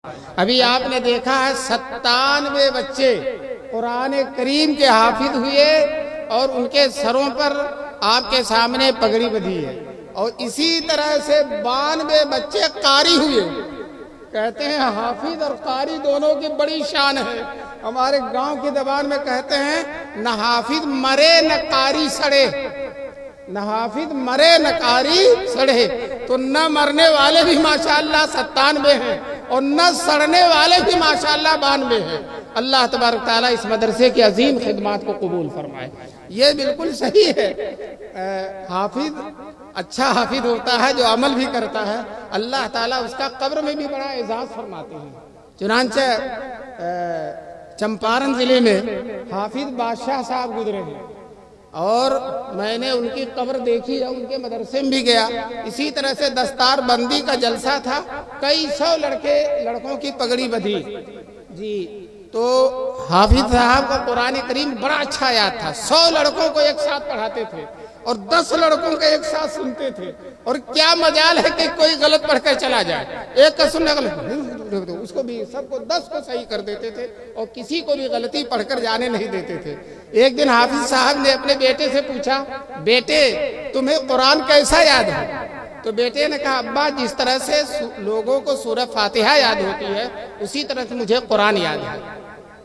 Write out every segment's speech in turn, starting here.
ابھی آپ نے دیکھا ہے 97 بچے قرآن کریم کے حافظ ہوئے اور ان کے سروں پر آپ کے سامنے پگڑی بدھی ہے، اور اسی طرح سے 92 بچے قاری ہوئے۔ کہتے ہیں حافظ اور قاری دونوں کی بڑی شان ہے۔ ہمارے گاؤں کی زبان میں کہتے ہیں نہ حافظ مرے نہ قاری سڑے، نہ حافظ مرے نہ قاری سڑے۔ تو نہ مرنے والے بھی ماشاءاللہ 97 ہیں اور نہ سڑنے والے بھی ماشاءاللہ 92 ہیں۔ اللہ تبارک تعالیٰ اس مدرسے کی عظیم خدمات کو قبول فرمائے۔ یہ بالکل صحیح ہے، حافظ اچھا حافظ ہوتا ہے جو عمل بھی کرتا ہے، اللہ تعالیٰ اس کا قبر میں بھی بڑا اعزاز فرماتے ہیں۔ چنانچہ چمپارن ضلع میں حافظ بادشاہ صاحب گزرے ہیں اور میں نے ان کی قبر دیکھی ہے، ان کے مدرسے میں بھی گیا۔ اسی طرح سے دستار بندی کا جلسہ تھا، کئی 100 لڑکوں کی پگڑی بدھی جی۔ تو حافظ صاحب کا قرآن کریم بڑا اچھا یاد تھا، 100 لڑکوں کو ایک ساتھ پڑھاتے تھے اور 10 لڑکوں کو ایک ساتھ سنتے تھے۔ اور کیا مجال ہے کہ کوئی غلط پڑھ کر چلا جائے، ایک کا سننے غلط اس کو بھی سب کو 10 کو صحیح کر دیتے تھے اور کسی کو بھی غلطی پڑھ کر جانے نہیں دیتے تھے۔ ایک دن حافظ صاحب نے اپنے بیٹے سے پوچھا، بیٹے تمہیں قرآن کیسا یاد ہے؟ تو بیٹے نے کہا، ابا جس طرح سے لوگوں کو سورہ فاتحہ یاد ہوتی ہے اسی طرح سے مجھے قرآن یاد ہے۔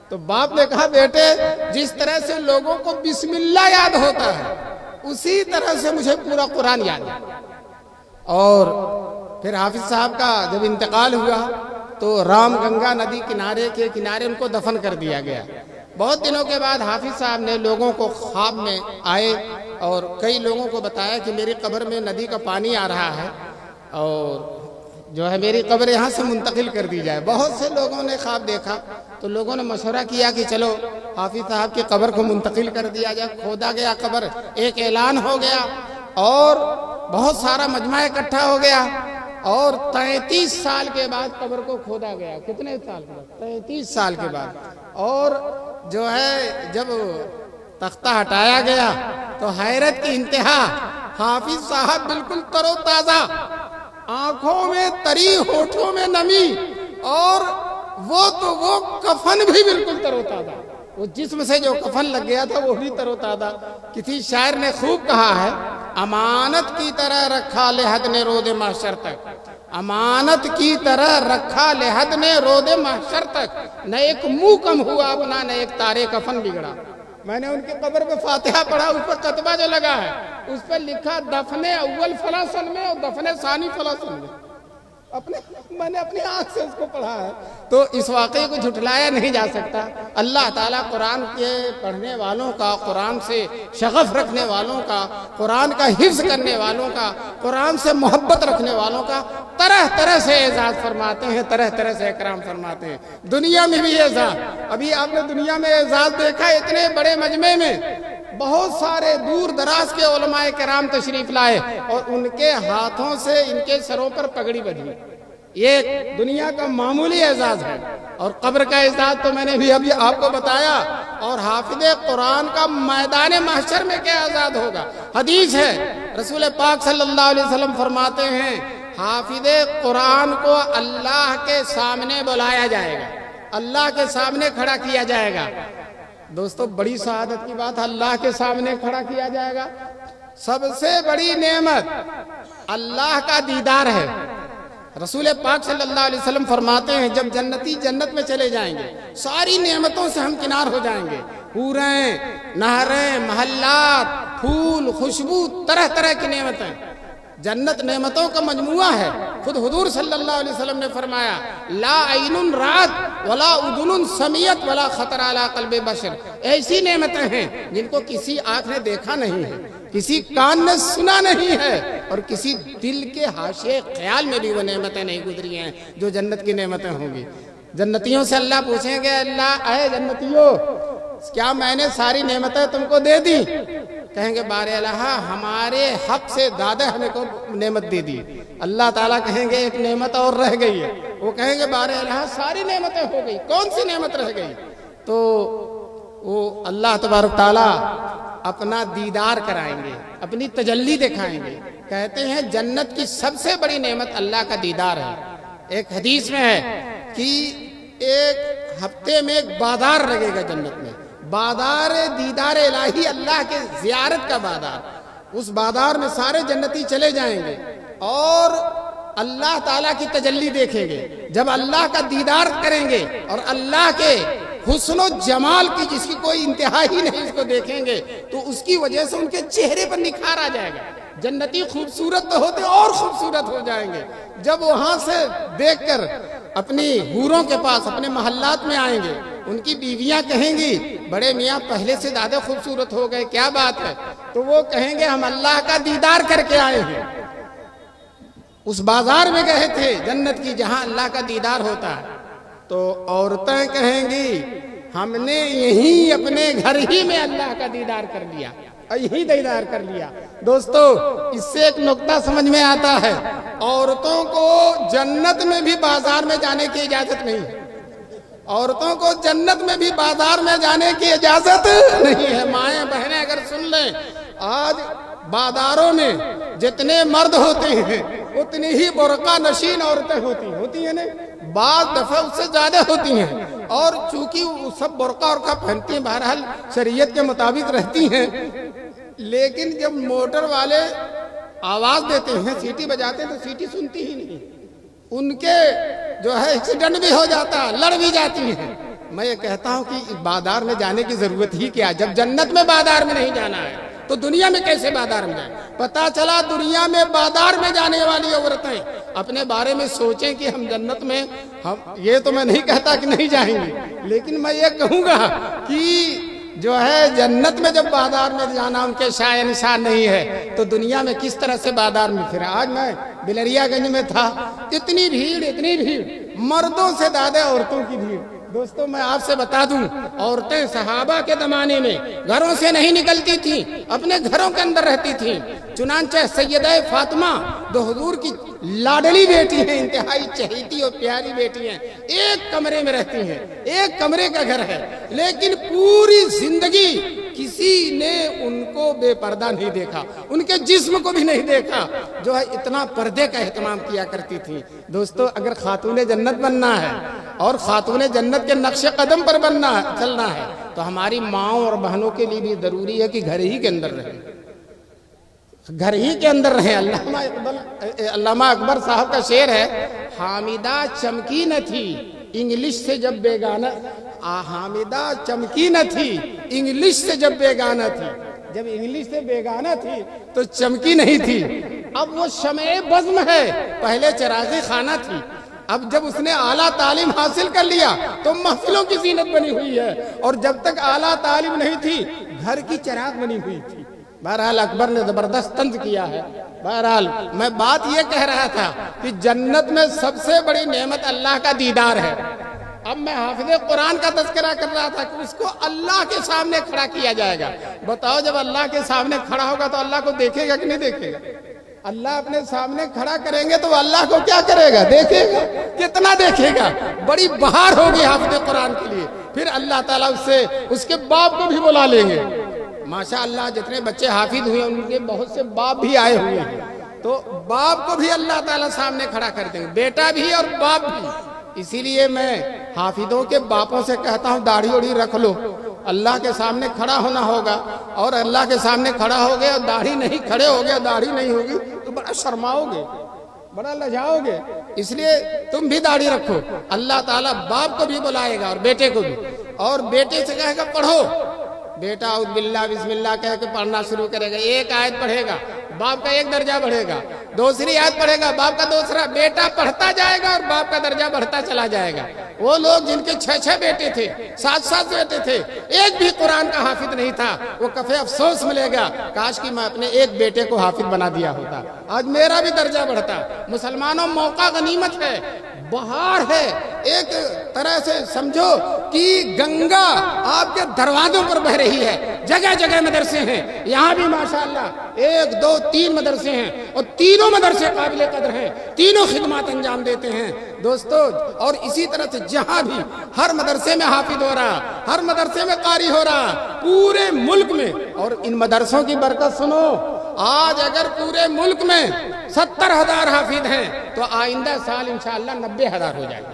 تو باپ نے کہا، بیٹے جس طرح سے لوگوں کو بسم اللہ یاد ہوتا ہے اسی طرح سے مجھے پورا قرآن یاد ہے۔ اور پھر حافظ صاحب کا جب انتقال ہوا تو رام گنگا ندی کے کنارے ان کو دفن کر دیا گیا۔ بہت دنوں کے بعد حافظ صاحب نے لوگوں کو خواب میں آئے اور کئی لوگوں کو بتایا کہ میری قبر میں ندی کا پانی آ رہا ہے اور جو ہے میری قبر یہاں سے منتقل کر دی جائے۔ بہت سے لوگوں نے خواب دیکھا تو لوگوں نے مشورہ کیا کہ چلو حافظ صاحب کی قبر کو منتقل کر دیا جائے۔ کھودا گیا قبر، ایک اعلان ہو گیا اور بہت سارا مجمع اکٹھا ہو گیا اور 33 سال کے بعد قبر کو کھودا گیا۔ کتنے سال کے بعد؟ 33 سال کے بعد۔ اور جو ہے جب تختہ ہٹایا گیا تو حیرت کی انتہا، حافظ صاحب بالکل تر و تازہ، آنکھوں میں تری، ہونٹوں میں نمی، اور وہ کفن بھی بالکل تر و تازہ، وہ جسم سے جو کفن لگ گیا تھا وہ بھی تر و تازہ۔ کسی شاعر نے خوب کہا ہے، امانت کی طرح رکھا لحد نے رود محشر تک، امانت کی طرح رکھا لحد نے رود محشر تک، نہ ایک منہ کم ہوا اپنا نہ ایک تارے کفن بگڑا۔ میں نے ان کی قبر پہ فاتحہ پڑھا، اس پر کتبہ جو لگا ہے اس پر لکھا دفن اول فلاں سن میں اور دفن ثانی فلاں سن میں۔ میں نے اپنی آنکھ سے اس کو پڑھا ہے، تو اس واقعے کو جھٹلایا نہیں جا سکتا۔ اللہ تعالیٰ قرآن کے پڑھنے والوں کا، قرآن سے شغف رکھنے والوں کا، قرآن کا حفظ کرنے والوں کا، قرآن سے محبت رکھنے والوں کا طرح طرح سے اعزاز فرماتے ہیں، طرح طرح سے اکرام فرماتے ہیں۔ دنیا میں بھی اعزاز، ابھی آپ نے دنیا میں اعزاز دیکھا، اتنے بڑے مجمع میں بہت سارے دور دراز کے علماء کرام تشریف لائے اور ان کے ہاتھوں سے ان کے سروں پر پگڑی بدھی۔ یہ دنیا کا معمولی اعزاز ہے، اور قبر کا اعزاز تو میں نے بھی ابھی آپ کو بتایا۔ اور حافظ قرآن کا میدان محشر میں کیا اعزاز ہوگا؟ حدیث ہے، رسول پاک صلی اللہ علیہ وسلم فرماتے ہیں، حافظ قرآن کو اللہ کے سامنے بلایا جائے گا، اللہ کے سامنے کھڑا کیا جائے گا۔ دوستو بڑی سعادت کی بات ہے، اللہ کے سامنے کھڑا کیا جائے گا۔ سب سے بڑی نعمت اللہ کا دیدار ہے۔ رسول پاک صلی اللہ علیہ وسلم فرماتے ہیں، جب جنتی جنت میں چلے جائیں گے ساری نعمتوں سے ہمکنار ہو جائیں گے، حوریں، نہریں، محلات، پھول، خوشبو، طرح طرح کی نعمتیں۔ جنت نعمتوں کا مجموعہ ہے۔ خود حضور صلی اللہ علیہ وسلم نے فرمایا، لا عین رات ولا اذن سمیت ولا خطر علی قلب بشر۔ ایسی نعمتیں ہیں جن کو کسی آنکھ نے دیکھا نہیں ہے، کسی کان نے سنا نہیں ہے، اور کسی دل کے حاشیے خیال میں بھی وہ نعمتیں نہیں گزری ہیں جو جنت کی نعمتیں ہوں گی۔ جنتیوں سے اللہ پوچھیں گے، اللہ اے جنتیوں کیا میں نے ساری نعمتیں تم کو دے دی؟ کہیں گے، بار الہ ہمارے حق سے زیادہ ہمیں کو نعمت دے دی۔ اللہ تعالیٰ کہیں گے، ایک نعمت اور رہ گئی ہے۔ وہ کہیں گے، بار الہ ساری نعمتیں ہو گئی، کون سی نعمت رہ گئی؟ تو وہ اللہ تبارک تعالیٰ اپنا دیدار کرائیں گے، اپنی تجلی دکھائیں گے۔ کہتے ہیں جنت کی سب سے بڑی نعمت اللہ کا دیدار ہے۔ ایک حدیث میں ہے کہ ایک ہفتے میں ایک بازار لگے گا جنت میں، بازار دیدار الہی، اللہ کے زیارت کا بازار۔ اس بازار میں سارے جنتی چلے جائیں گے اور اللہ تعالیٰ کی تجلی دیکھیں گے۔ جب اللہ کا دیدار کریں گے اور اللہ کے حسن و جمال کی جس کی کوئی انتہا ہی نہیں اس کو دیکھیں گے، تو اس کی وجہ سے ان کے چہرے پر نکھار آ جائے گا۔ جنتی خوبصورت تو ہوتے اور خوبصورت ہو جائیں گے۔ جب وہاں سے دیکھ کر اپنی حوروں کے پاس اپنے محلات میں آئیں گے، ان کی بیویاں کہیں گی بڑے میاں پہلے سے زیادہ خوبصورت ہو گئے، کیا بات ہے؟ تو وہ کہیں گے ہم اللہ کا دیدار کر کے آئے ہیں، اس بازار میں گئے تھے جنت کی جہاں اللہ کا دیدار ہوتا ہے۔ تو عورتیں کہیں گی ہم نے یہیں اپنے گھر ہی میں اللہ کا دیدار کر لیا، یہی دیدار کر لیا۔ دوستو اس سے ایک نقطہ سمجھ میں آتا ہے، عورتوں کو جنت میں بھی بازار میں جانے کی اجازت نہیں ہے، عورتوں کو جنت میں بھی بازار میں جانے کی اجازت نہیں ہے۔ مائیں بہنیں اگر سن لیں، آج بازاروں میں جتنے مرد ہوتے ہیں اتنی ہی برقع نشین عورتیں ہوتی ہیں نا، بعض دفعہ اس سے زیادہ ہوتی ہیں، اور چونکہ وہ سب برقع پہنتی ہیں، بہرحال شریعت کے مطابق رہتی ہیں، لیکن جب موٹر والے آواز دیتے ہیں، سیٹی بجاتے ہیں، تو سیٹی سنتی ہی نہیں، ان کے جو ہے ایکسیڈنٹ بھی ہو جاتا، لڑ بھی جاتی ہیں۔ میں یہ کہتا ہوں کہ بازار میں جانے کی ضرورت ہی کیا؟ جب جنت میں بازار میں نہیں جانا ہے تو دنیا میں کیسے بازار میں جائیں؟ پتا چلا دنیا میں بازار میں جانے والی عورتیں اپنے بارے میں سوچیں کہ ہم جنت میں، ہم یہ تو میں نہیں کہتا کہ نہیں جائیں گے، لیکن میں یہ کہوں گا کہ جو ہے جنت میں جب بازار میں جانا ان کے شائع نشان نہیں ہے تو دنیا میں کس طرح سے بازار میں پھرے؟ آج میں بلریا گنج میں تھا، اتنی بھیڑ، مردوں سے زیادہ عورتوں کی بھیڑ۔ دوستو میں آپ سے بتا دوں، عورتیں صحابہ کے زمانے میں گھروں سے نہیں نکلتی تھیں، اپنے گھروں کے اندر رہتی تھیں۔ چنانچہ سیدہ فاطمہ جو حضور کی لاڈلی بیٹی ہیں، انتہائی چہیتی اور پیاری بیٹی ہیں، ایک کمرے میں رہتی ہیں، ایک کمرے کا گھر ہے، لیکن پوری زندگی کسی نے ان کو بے پردہ نہیں دیکھا، ان کے جسم کو بھی نہیں دیکھا، جو ہے اتنا پردے کا اہتمام کیا کرتی تھی۔ دوستو اگر خاتون جنت بننا ہے اور خاتون جنت کے نقش قدم پر چلنا ہے تو ہماری ماؤں اور بہنوں کے لیے بھی ضروری ہے کہ گھر ہی کے اندر رہیں، گھر ہی کے اندر رہیں۔ علامہ اکبر صاحب کا شعر ہے، حامدہ چمکی نہ تھی انگلش سے جب بیگانہ، حامدہ چمکی نہ تھی انگلش سے جب بیگانہ تھی، جب انگلش سے بیگانہ تھی تو چمکی نہیں تھی۔ اب وہ شمع بزم ہے، پہلے چراغی خانہ تھی، اب جب اس نے اعلیٰ تعلیم حاصل کر لیا تو محفلوں کی زینت بنی ہوئی ہے، اور جب تک اعلیٰ تعلیم نہیں تھی گھر کی چراغ بنی ہوئی تھی۔ بہرحال اکبر نے زبردست طنز کیا ہے۔ بہرحال میں بات یہ کہہ رہا تھا کہ جنت میں سب سے بڑی نعمت اللہ کا دیدار ہے۔ اب میں حافظ قرآن کا تذکرہ کر رہا تھا کہ اس کو اللہ کے سامنے کھڑا کیا جائے گا۔ بتاؤ جب اللہ کے سامنے کھڑا ہوگا تو اللہ کو دیکھے گا کہ نہیں دیکھے گا؟ اللہ اپنے سامنے کھڑا کریں گے تو اللہ کو کیا کرے گا؟ دیکھے گا، کتنا دیکھے گا؟ بڑی بہار ہوگی حافظ قرآن کے لیے۔ پھر اللہ تعالیٰ اس سے اس کے باپ کو بھی بلا لیں گے۔ ماشاءاللہ جتنے بچے حافظ ہوئے ان کے بہت سے باپ بھی آئے ہوئے ہیں، تو باپ کو بھی اللہ تعالیٰ سامنے کھڑا کر دیں گے، بیٹا بھی اور باپ بھی۔ اسی لیے میں حافظوں کے باپوں سے کہتا ہوں داڑھی اوڑھی رکھ لو، اللہ کے سامنے کھڑا ہونا ہوگا، اور اللہ کے سامنے کھڑا ہو گیا داڑھی نہیں، کھڑے ہو گیا داڑھی نہیں ہوگی تو بڑا شرماؤ گے، بڑا لجاؤ گے۔ اس لیے تم بھی داڑھی رکھو۔ اللہ تعالیٰ باپ کو بھی بلائے گا اور بیٹے کو بھی، اور بیٹے سے کہے گا پڑھو، بیٹا اعوذ باللہ بسم اللہ کہہ کے پڑھنا شروع کرے گا، ایک آیت پڑھے گا باپ کا ایک درجہ بڑھے گا، دوسری آیت پڑھے گا باپ کا دوسرا، بیٹا پڑھتا جائے گا اور باپ کا درجہ بڑھتا چلا جائے گا۔ وہ لوگ جن کے 6 بیٹے تھے، 7 بیٹے تھے، ایک بھی قرآن کا حافظ نہیں تھا، وہ کفے افسوس ملے گا کاش کہ میں اپنے ایک بیٹے کو حافظ بنا دیا ہوتا، آج میرا بھی درجہ بڑھتا۔ مسلمانوں موقع غنیمت ہے، بہار ہے، ایک طرح سے سمجھو کہ گنگا آپ کے دروازوں پر بہ رہی ہے، جگہ جگہ مدرسے ہیں، یہاں بھی ماشاءاللہ 1 2 3 مدرسے ہیں، اور تینوں مدرسے قابل قدر ہیں، تینوں خدمات انجام دیتے ہیں دوستو۔ اور اسی طرح سے جہاں بھی ہر مدرسے میں حافظ ہو رہا، ہر مدرسے میں قاری ہو رہا، پورے ملک میں۔ اور ان مدرسوں کی برکت سنو، آج اگر پورے ملک میں 70,000 حافظ ہیں تو آئندہ سال انشاءاللہ 90,000 ہو جائے گا۔